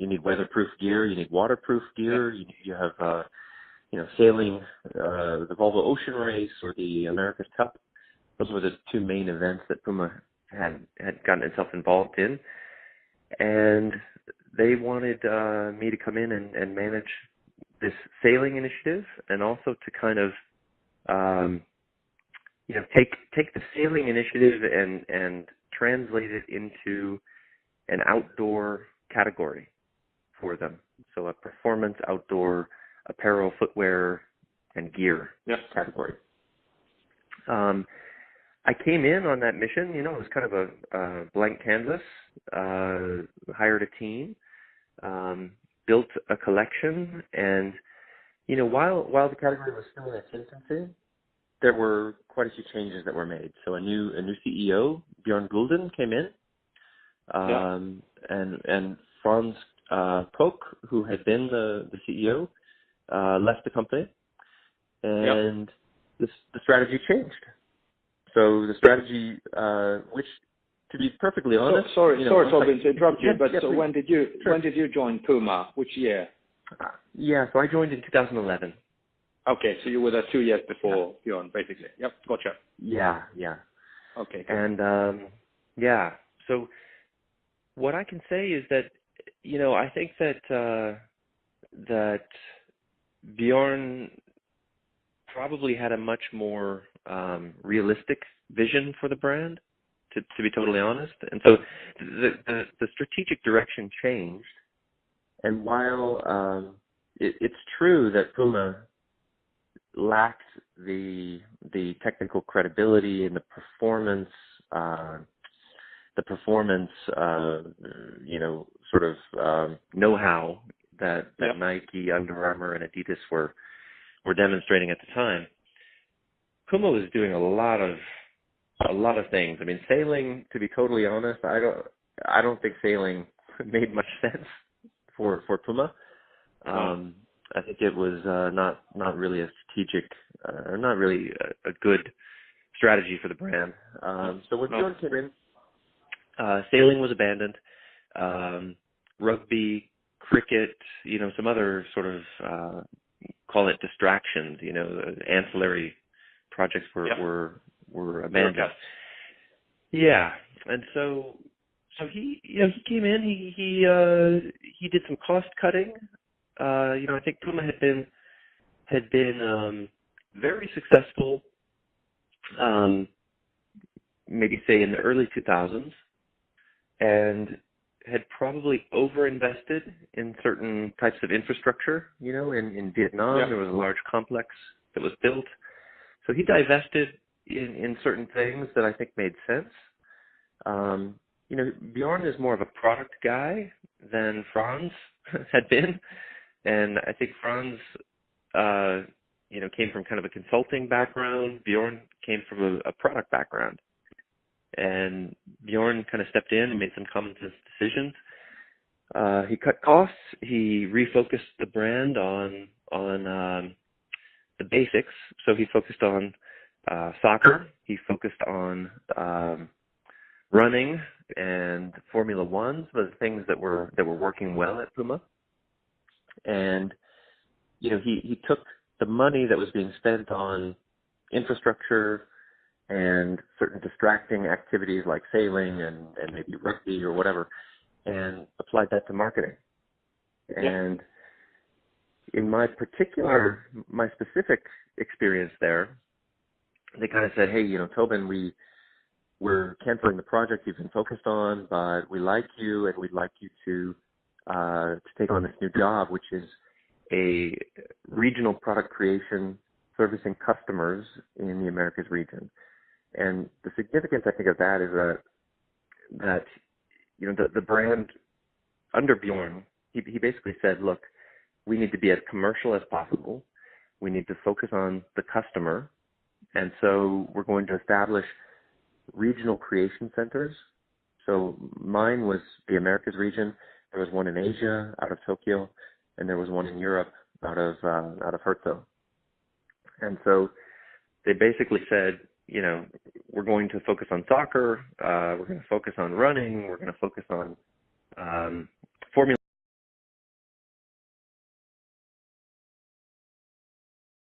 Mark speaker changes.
Speaker 1: need weatherproof gear, you need waterproof gear, you have sailing, the Volvo Ocean Race or the America's Cup. Those were the two main events that Puma had gotten itself involved in, and they wanted me to come in and manage this sailing initiative, and also to kind of take the sailing initiative and translate it into an outdoor category for them. So a performance outdoor apparel, footwear, and gear category. I came in on that mission, it was kind of a blank canvas, hired a team, built a collection, and, while the category was still in its infancy, there were quite a few changes that were made. So a new CEO, Bjorn Gulden, came in, and Franz Koch, who had been the CEO, left the company, and the strategy changed. So the strategy, which, to be perfectly honest,
Speaker 2: sorry, Tobin, to interrupt you. But so
Speaker 1: please.
Speaker 2: when did you join Puma? Which year?
Speaker 1: So I joined in 2011.
Speaker 2: Okay, so you were there 2 years before Bjorn, basically. Yep, gotcha.
Speaker 1: Yeah.
Speaker 2: Okay.
Speaker 1: And so what I can say is that I think that Bjorn probably had a much more realistic vision for the brand, to be totally honest. And so the strategic direction changed. And while it's true that Puma lacked the technical credibility and the performance know-how that Nike, Under Armour, and Adidas were demonstrating at the time, Puma was doing a lot of things. I mean, sailing, to be totally honest, I don't think sailing made much sense for Puma. I think it was not really a strategic, not really a good strategy for the brand. So when Bjorn came in, sailing was abandoned. Rugby, cricket, some other sort of call it distractions. Ancillary projects were abandoned. Yeah, and so he came in. He did some cost cutting. I think Puma had been very successful, maybe say in the early 2000s, and had probably overinvested in certain types of infrastructure. In Vietnam, there was a large complex that was built. So he divested in certain things that I think made sense. Bjorn is more of a product guy than Franz had been. And I think Franz, came from kind of a consulting background. Bjorn came from a product background. And Bjorn kind of stepped in and made some common sense decisions. He cut costs. He refocused the brand on the basics. So he focused on soccer. He focused on running and Formula Ones, the things that were working well at Puma. And he took the money that was being spent on infrastructure and certain distracting activities like sailing and maybe rugby or whatever, and applied that to marketing. And in my specific experience there, they kind of said, hey, Tobin, we're canceling the project you've been focused on, but we like you and we'd like you to take on this new job, which is a regional product creation servicing customers in the Americas region. And the significance, I think, of that is that the brand under Bjorn, he basically said, look, we need to be as commercial as possible. We need to focus on the customer. And so we're going to establish regional creation centers. So mine was the Americas region. There was one in Asia out of Tokyo, and there was one in Europe out of Herzog. And so they basically said, we're going to focus on soccer, we're going to focus on running, we're going to focus on Formula